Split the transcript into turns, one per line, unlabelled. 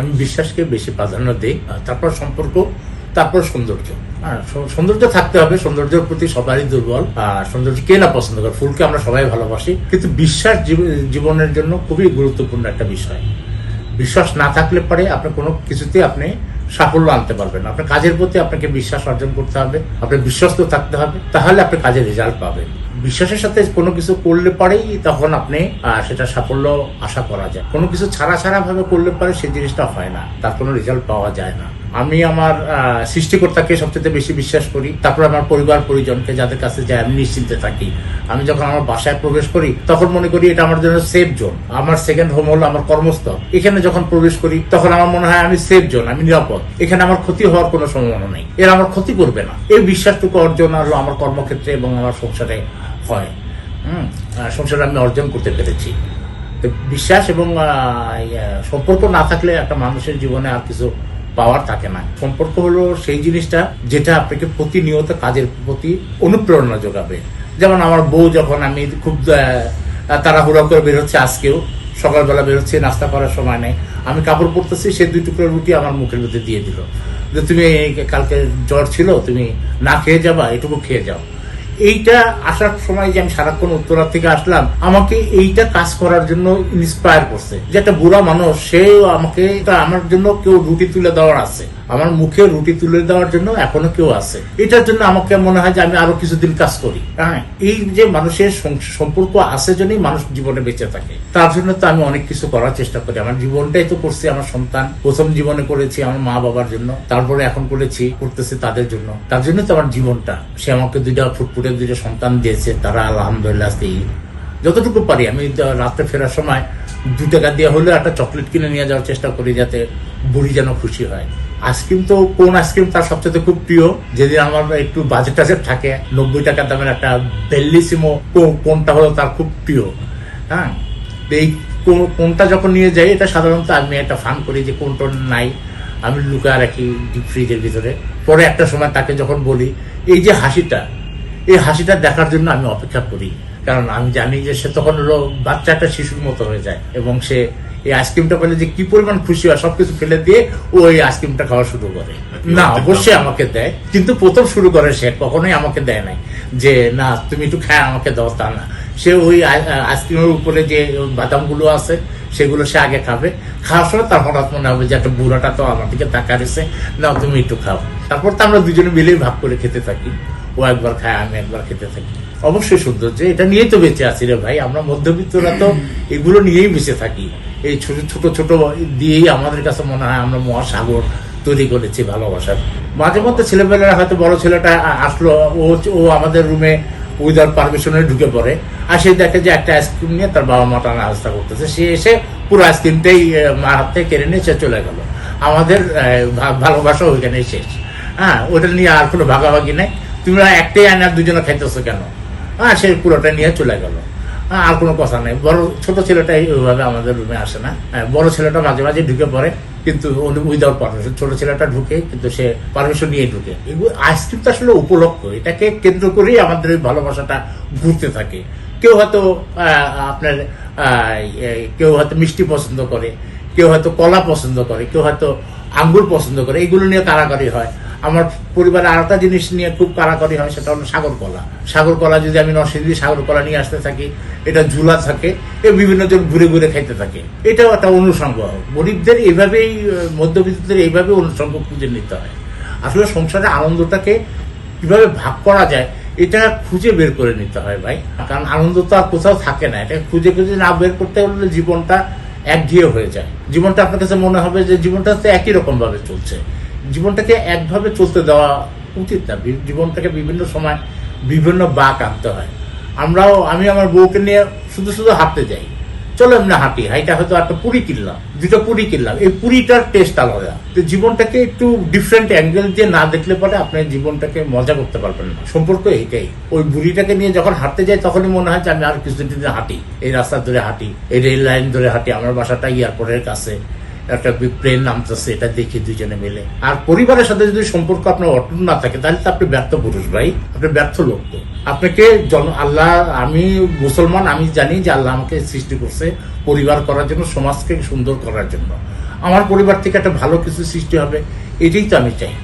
আমি বিশ্বাসকে বেশি প্রাধান্য দিই, তারপর সম্পর্ক, তারপর সৌন্দর্য। সৌন্দর্য থাকতে হবে, সৌন্দর্যের প্রতি সবারই দুর্বল। সৌন্দর্য কে না পছন্দ করে, ফুলকে আমরা সবাই ভালোবাসি, কিন্তু বিশ্বাস জীবনের জন্য খুবই গুরুত্বপূর্ণ একটা বিষয়। বিশ্বাস না থাকলে পরে আপনি কোনো কিছুতে আপনি সাফল্য আনতে পারবেন। আপনার কাজের প্রতি আপনাকে বিশ্বাস অর্জন করতে হবে, আপনার বিশ্বস্ত থাকতে হবে, তাহলে আপনি কাজের রেজাল্ট পাবেন। বিশ্বাসের সাথে কোনো কিছু করলে পরেই তখন আপনি সেটা সাফল্য আশা করা যায়। কোনো কিছু ছাড়া ভাবে করলে পরে সেই জিনিসটা হয় না, তার কোনো রেজাল্ট পাওয়া যায় না। আমি আমার সৃষ্টিকর্তাকে সবচেয়ে বেশি বিশ্বাস করি, তারপর আমার পরিবার পরিজনকে, যাদের কাছে যাই আমি নিশ্চিন্তে থাকি। আমি যখন আমার বাসায় প্রবেশ করি তখন মনে করি এটা আমার জন্য সেফ জোন। আমার সেকেন্ড হোম হলো আমার কর্মস্থল। এখানে যখন প্রবেশ করি তখন আমার মনে হয় আমি সেফ জোন, আমি নিরাপদ, এখানে আমার ক্ষতি হওয়ার কোনো সম্ভাবনা নেই, এরা আমার ক্ষতি করবে না। এই বিশ্বাসটুকু অর্জন হলো আমার কর্মক্ষেত্রে এবং আমার সংসারে হয়। সংসারে আমি অর্জন করতে পেরেছি। বিশ্বাস এবং সম্পর্ক না থাকলে একটা মানুষের জীবনে আর কিছু পাওয়ার থাকে না। সম্পর্ক হলো সেই জিনিসটা যেটা আপনাকে প্রতিনিয়ত কাজের প্রতি অনুপ্রেরণা যোগাবে। যেমন আমার বউ, যখন আমি খুব তাড়াহুড়া করে বেরোচ্ছি, আজকেও সকালবেলা বেরোচ্ছি, নাস্তা করার সময় নেই, আমি কাপড় পরতেছি, সে 2 টুকরো রুটি আমার মুখের মধ্যে দিয়ে দিল যে তুমি কালকে জ্বর ছিল, তুমি না খেয়ে যাবা, এটুকু খেয়ে যাও। এইটা আসার সময় যে আমি সারাক্ষণ উত্তরা থেকে আসলাম, আমাকে এইটা কাজ করার জন্য ইন্সপায়ার করছে। যে একটা বুড়া মানুষ, সেও আমাকে, আমার জন্য কেউ রুটি তুলে দেওয়ার আছে, আমার মুখে রুটি তুলে দেওয়ার জন্য এখনো কেউ আছে। এটার জন্য আমাকে মনে হয় যে আমি আরো কিছুদিন কাজ করি। হ্যাঁ, এই যে মানুষের সম্পর্ক আছে জন্যই মানুষ জীবনে বেঁচে থাকে। তার জন্য তো আমি অনেক কিছু করার চেষ্টা করি। আমার জীবনটাই তো করছি আমার সন্তান, প্রথম জীবনে করেছি আমার মা বাবার জন্য, তারপরে এখন করতেছি তাদের জন্য। তার জন্য তো আমার জীবনটা। সে আমাকে 2টা ফুটফুটে 2টা সন্তান দিয়েছে, তারা আলহামদুলিল্লাহ যতটুকু পারি। আমি রাত্রে ফেরার সময় 2 টাকা দিয়ে হলেও একটা চকলেট কিনে নিয়ে যাওয়ার চেষ্টা করি, যাতে বুড়ি যেন খুশি হয়। আইসক্রিম তো কোন আইসক্রিম তার সবচেয়ে খুব প্রিয়, যেদিন আমার একটু বাজেট টাজেট থাকে, 90 টাকা দামের একটা বেল্লিসিমো কোনটা হলো তার খুব প্রিয়। হ্যাঁ, এই কোনটা যখন নিয়ে যাই, এটা সাধারণত আমি একটা ফান করি যে কোনটা নাই আমি লুকায় রাখি ডিপ ফ্রিজের ভিতরে। পরে একটা সময় তাকে যখন বলি, এই যে হাসিটা, এই হাসিটা দেখার জন্য আমি অপেক্ষা করি, কারণ আমি জানি যে সে তখন হলো বাচ্চা একটা শিশুর মতো হয়ে যায়, এবং সে এই আইসক্রিমটা পেলে যে কি পরিমাণ খুশি হয়, সবকিছু ফেলে দিয়ে ও এই আইসক্রিমটা খাওয়া শুরু করে। না, অবশ্যই আমাকে দেয়, কিন্তু প্রথম শুরু করে সে, কখনোই আমাকে দেয় নাই যে না তুমি একটু খায় আমাকে দাও, তা না। সে ওই আইসক্রিমের উপরে যে বাদামগুলো আছে সেগুলো সে আগে খাবে। খাওয়ার সময় তার হঠাৎ মনে হবে যে একটা বুড়াটা তো আমার দিকে তাকা রয়েছে, না তুমি একটু খাও। তারপর তো আমরা দুজনে মিলেই ভাগ করে খেতে থাকি, ও একবার খায় আমি একবার খেতে থাকি। অবশ্যই সৌন্দর্য, এটা নিয়েই তো বেঁচে আছি রে ভাই। আমরা মধ্যবিত্তরা তো এগুলো নিয়েই বেঁচে থাকি। এই ছোট ছোট দিয়েই আমাদের কাছে মনে হয় আমরা মহাসাগর তৈরি করেছি ভালোবাসার। মাঝে মধ্যে ছেলেমেয়েরা হয়তো বড় ছেলেটা আসলো, ও আমাদের রুমে উইদাউট পারমিশনে ঢুকে পড়ে, আর সে দেখে যে একটা আইসক্রিম নিয়ে তার বাবা মা টানা আস্তা করতেছে, সে এসে পুরো আইসক্রিমটাই মার হাত থেকে কেড়ে নিয়ে সে চলে গেল। আমাদের ভালোবাসা ওইখানেই শেষ। হ্যাঁ, ওটা নিয়ে আর কোনো ভাগাভাগি নেই। তোমরা একটাই আনার 2জনে খাইতেছো কেন? হ্যাঁ, সে পুরোটা নিয়ে চলে গেল, আর কোনো কথা নেই। ছোট ছেলেটাই ওইভাবে আমাদের রুমে আসে না। বড় ছেলেটা মাঝে মাঝে ঢুকে পড়ে, কিন্তু উইদাউট পারমিশন। ছোট ছেলেটা ঢুকে, কিন্তু সে পারমিশন নিয়ে ঢুকে। আইসক্রিমটা আসলে উপলক্ষ, এটাকে কেন্দ্র করেই আমাদের ভালোবাসাটা ঘুরতে থাকে। কেউ হয়তো কেউ হয়তো মিষ্টি পছন্দ করে, কেউ হয়তো কলা পছন্দ করে, কেউ হয়তো আঙ্গুর পছন্দ করে। এগুলো নিয়ে কারাকারি হয়। আমার পরিবারে আরেকটা জিনিস নিয়ে খুব কারাকারি হয়, সেটা হলো সাগর কলা। সাগর কলা যদি আমি নরসিংদী সাগর কলা নিয়ে আসতে থাকি, এটা ঝুলা থাকে, বিভিন্ন জন ঘুরে ঘুরে খাইতে থাকে। এটাও একটা অনুষঙ্গ। গরিবদের এইভাবেই, মধ্যবিত্তদের এইভাবে অনুষঙ্গ খুঁজে নিতে হয়। আসলে সংসারে আনন্দটাকে কিভাবে ভাগ করা যায় এটা খুঁজে বের করে নিতে হয় ভাই, কারণ আনন্দ তো আর কোথাও থাকে না। এটা খুঁজে না বের করতে হলে জীবনটা একঘেয়ে হয়ে যায়। জীবনটা আপনার কাছে মনে হবে যে জীবনটা তো একই রকম ভাবে চলছে। জীবনটাকে একভাবে চলতে দেওয়া উচিত না। জীবনটাকে বিভিন্ন সময় বিভিন্ন বাঁক আনতে হয়। আমি আমার বউকে নিয়ে শুধু হাঁটতে যাই, চলো এমনি হাঁটি, হাইটা হয়তো একটা পুরি কিনলাম, 2টা পুরি কিনলাম, এই পুরিটার টেস্ট আলাদা। তো জীবনটাকে একটু ডিফারেন্ট অ্যাঙ্গেল দিয়ে না দেখলে পরে আপনি জীবনটাকে মজা করতে পারবেন না। সম্পর্ক এইটাই। ওই বুড়িটাকে নিয়ে যখন হাঁটতে যাই তখনই মনে হয় যে আমি আর কিছুদিন হাঁটি, এই রাস্তা ধরে হাঁটি, এই রেল লাইন ধরে হাঁটি। আমার বাসাটা এয়ারপোর্টের কাছে, একটা প্লেন নামতেছে, এটা দেখি 2জনে মিলে। আর পরিবারের সাথে যদি সম্পর্ক আপনার অটুট না থাকে, তাহলে তো আপনি ব্যর্থ পুরুষ ভাই, আপনি ব্যর্থ লোক। তো আপনাকে আল্লাহ, আমি মুসলমান, আমি জানি যে আল্লাহ আমাকে সৃষ্টি করছে পরিবার করার জন্য, সমাজকে সুন্দর করার জন্য। আমার পরিবার থেকে একটা ভালো কিছু সৃষ্টি হবে, এটাই তো আমি চাই।